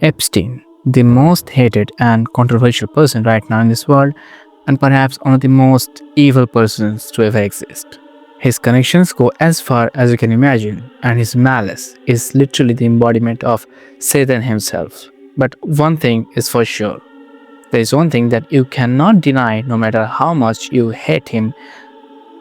Epstein, the most hated and controversial person right now in this world, and perhaps one of the most evil persons to ever exist. His connections go as far as you can imagine, and his malice is literally the embodiment of Satan himself. But one thing is for sure, there is one thing that you cannot deny no matter how much you hate him,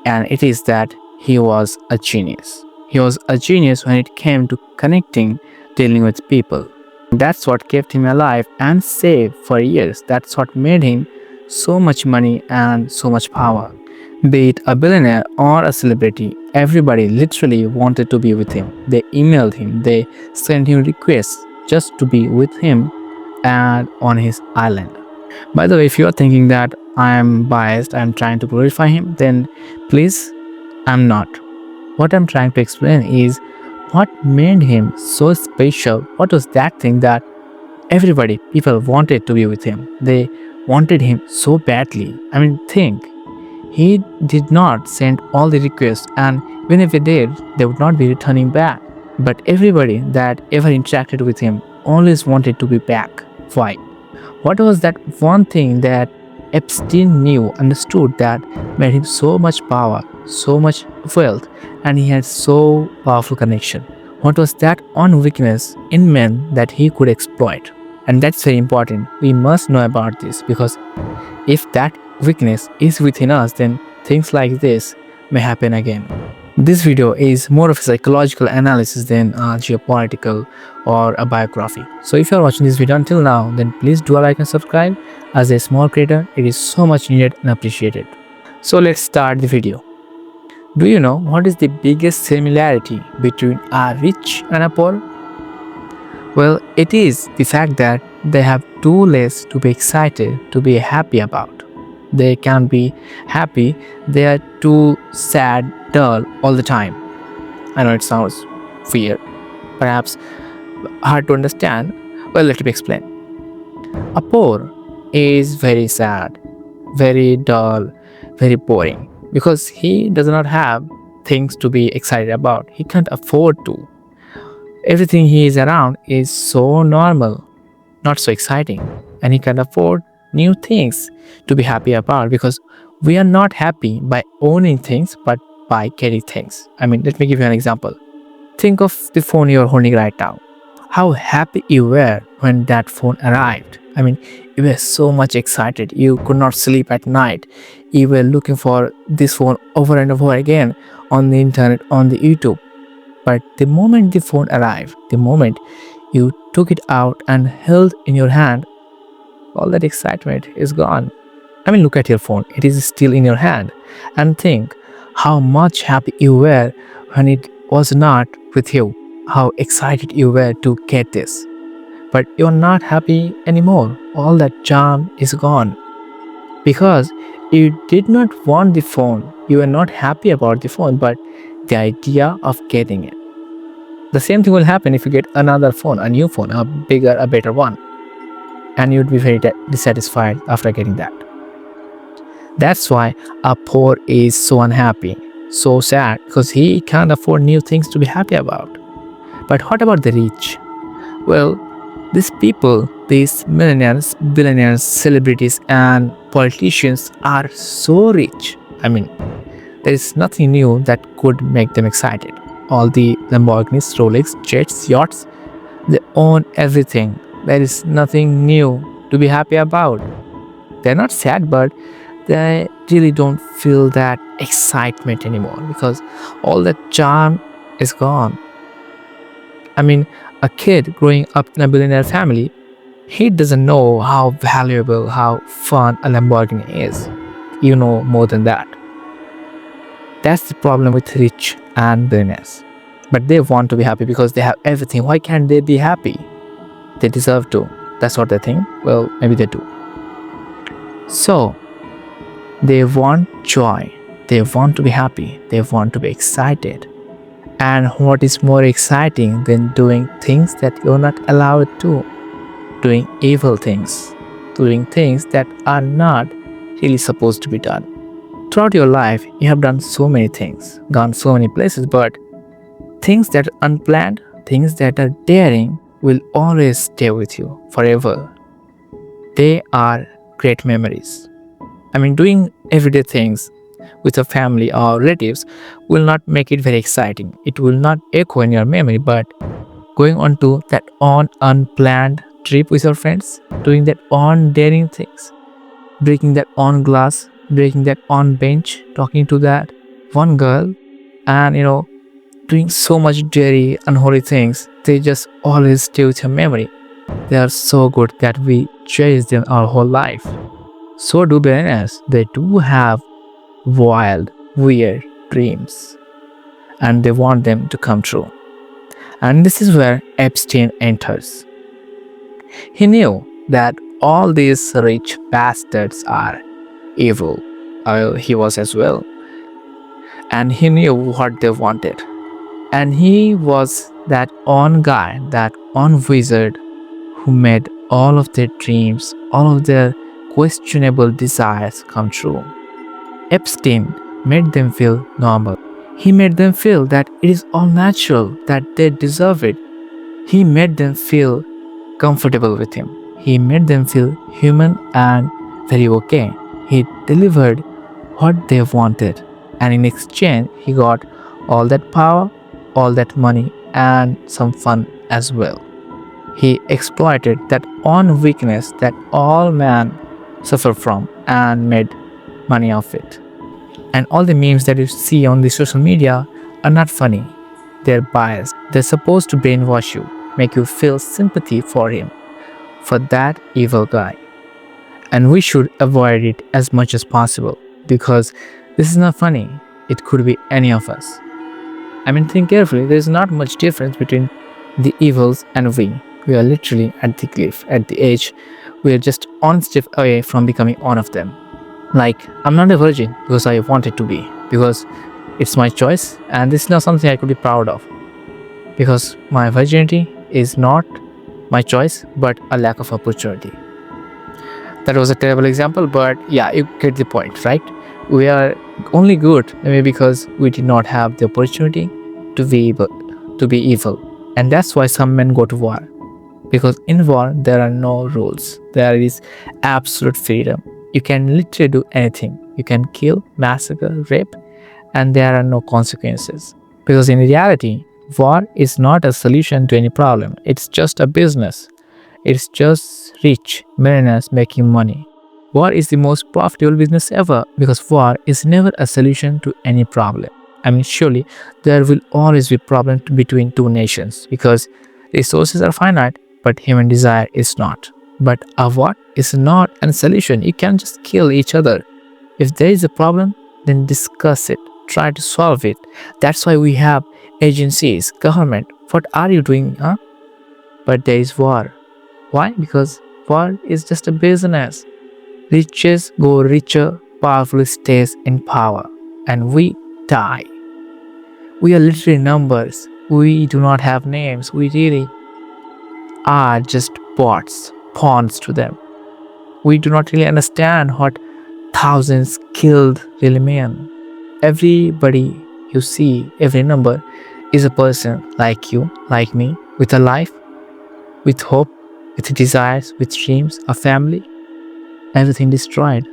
and it is that he was a genius. He was a genius when it came to connecting, dealing with people. That's what kept him alive and safe for years. That's what made him so much money and so much power. Be it a billionaire or a celebrity, everybody literally wanted to be with him. They emailed him, they sent him requests just to be with him and on his island. By the way, if you're thinking that I'm biased, I'm trying to glorify him, then please, I'm not. What I'm trying to explain is what made him so special. What was that thing that people wanted to be with him? They wanted him so badly. I mean, think, he did not send all the requests, and even if they did, they would not be returning back. But everybody that ever interacted with him always wanted to be back. Why? What was that one thing that Epstein understood that made him so much power, so much wealth, and he had so powerful connection? What was that one weakness in men that he could exploit? And that's very important. We must know about this, because if that weakness is within us, then things like this may happen again. This video is more of a psychological analysis than a geopolitical or a biography. So if you are watching this video until now, then please do a like and subscribe. As a small creator, it is so much needed and appreciated. So let's start the video. Do you know what is the biggest similarity between a rich and a poor? Well, it is the fact that they have two less to be excited, to be happy about. They can't be happy, they are too sad, dull all the time. I know it sounds weird, perhaps hard to understand. Well, let me explain. A poor is very sad, very dull, very boring, because he does not have things to be excited about. He can't afford to. Everything he is around is so normal, not so exciting, and he can afford new things to be happy about, because we are not happy by owning things but by getting things. I mean, let me give you an example. Think of the phone you're holding right now. How happy you were when that phone arrived. I mean, you were so much excited. You could not sleep at night. You were looking for this phone over and over again on the internet, on the YouTube. But the moment the phone arrived, the moment you took it out and held in your hand, all that excitement is gone. I mean, look at your phone. It is still in your hand. And think how much happy you were when it was not with you. How excited you were to get this. But you're not happy anymore. All that charm is gone. Because you did not want the phone. You were not happy about the phone, but the idea of getting it. The same thing will happen if you get another phone, a new phone, a bigger, a better one. And you'd be very dissatisfied after getting that. That's why a poor is so unhappy, so sad, because he can't afford new things to be happy about. But what about the rich? Well, these people, these millionaires, billionaires, celebrities, and politicians are so rich. I mean, there is nothing new that could make them excited. All the Lamborghinis, Rolex, jets, yachts, they own everything. There is nothing new to be happy about. They're not sad, but they really don't feel that excitement anymore, because all that charm is gone. I mean, a kid growing up in a billionaire family, he doesn't know how valuable, how fun a Lamborghini is. You know more than that. That's the problem with rich and billionaires. But they want to be happy because they have everything. Why can't they be happy? They deserve to. That's what they think. Well, maybe they do. So, they want joy. They want to be happy. They want to be excited. And what is more exciting than doing things that you're not allowed to? Doing evil things. Doing things that are not really supposed to be done. Throughout your life, you have done so many things, gone so many places, but things that are unplanned, things that are daring, will always stay with you forever. They are great memories. Doing everyday things with a family or relatives will not make it very exciting. It will not echo in your memory, but going on to that on unplanned trip with your friends, doing that on daring things, breaking that on glass, breaking that on bench, talking to that one girl, and doing so much dirty, unholy things, they just always stay with your memory. They are so good that we cherish them our whole life. So do billionaires. They do have wild, weird dreams, and they want them to come true. And this is where Epstein enters. He knew that all these rich bastards are evil. He was as well. And he knew what they wanted. And he was that on guy, that on wizard who made all of their dreams, all of their questionable desires come true. Epstein made them feel normal. He made them feel that it is all natural, that they deserve it. He made them feel comfortable with him. He made them feel human and very okay. He delivered what they wanted, and in exchange, he got all that power, all that money, and some fun as well. He exploited that own weakness that all men suffer from and made money off it. And all the memes that you see on the social media are not funny. They're biased. They're supposed to brainwash you, make you feel sympathy for him, for that evil guy. And we should avoid it as much as possible because this is not funny. It could be any of us. Think carefully. There is not much difference between the evils and we. We are literally at the cliff, at the edge. We are just one step away from becoming one of them. Like, I'm not a virgin because I wanted to be, because it's my choice, and this is not something I could be proud of. Because my virginity is not my choice, but a lack of opportunity. That was a terrible example, but yeah, you get the point, right? We are only good maybe because we did not have the opportunity to be evil. And that's why some men go to war. Because in war, there are no rules. There is absolute freedom. You can literally do anything. You can kill, massacre, rape, and there are no consequences. Because in reality, war is not a solution to any problem. It's just a business. It's just rich millionaires making money. War is the most profitable business ever because war is never a solution to any problem. Surely there will always be problem between two nations because resources are finite, but human desire is not. But a war is not a solution. You can't just kill each other. If there is a problem, then discuss it. Try to solve it. That's why we have agencies, government. What are you doing, huh? But there is war. Why? Because war is just a business. Riches go richer, powerful stays in power, and we die. We are literally numbers. We do not have names. We really are just bots, pawns to them. We do not really understand what thousands killed really mean. Everybody you see, every number, is a person like you, like me, with a life, with hope, with desires, with dreams, a family. Everything destroyed.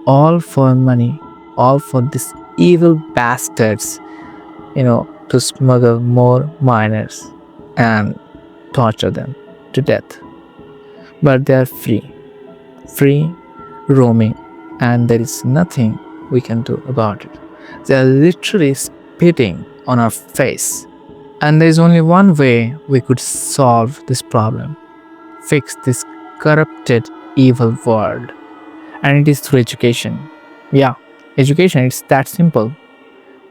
All for money, all for these evil bastards, to smuggle more minors and torture them to death. But they are free roaming, and there is nothing we can do about it. They are literally spitting on our face. And there is only one way we could solve this problem, fix this corrupted, evil world, and it is through education. Yeah, education, it's that simple.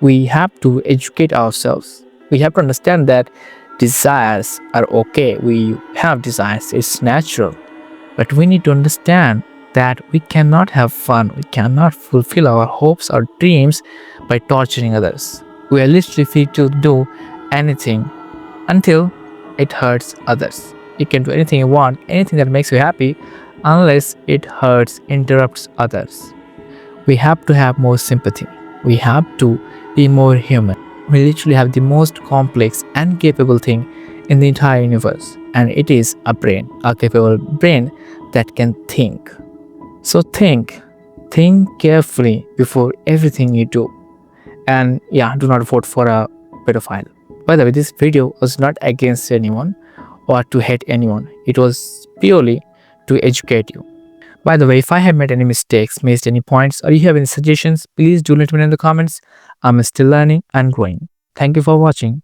We have to educate ourselves. We have to understand that desires are okay. We have desires, it's natural. But we need to understand that we cannot have fun, we cannot fulfill our hopes or dreams by torturing others. We are literally free to do anything until it hurts others. You can do anything you want, anything that makes you happy, unless it hurts, interrupts others. We have to have more sympathy. We have to be more human. We literally have the most complex and capable thing in the entire universe, and it is a brain, a capable brain that can think. So think carefully before everything you do. And yeah, do not vote for a pedophile. By the way, this video was not against anyone or to hate anyone. It was purely to educate you. By the way, if I have made any mistakes, missed any points, or you have any suggestions, please do let me know in the comments. I'm still learning and growing. Thank you for watching.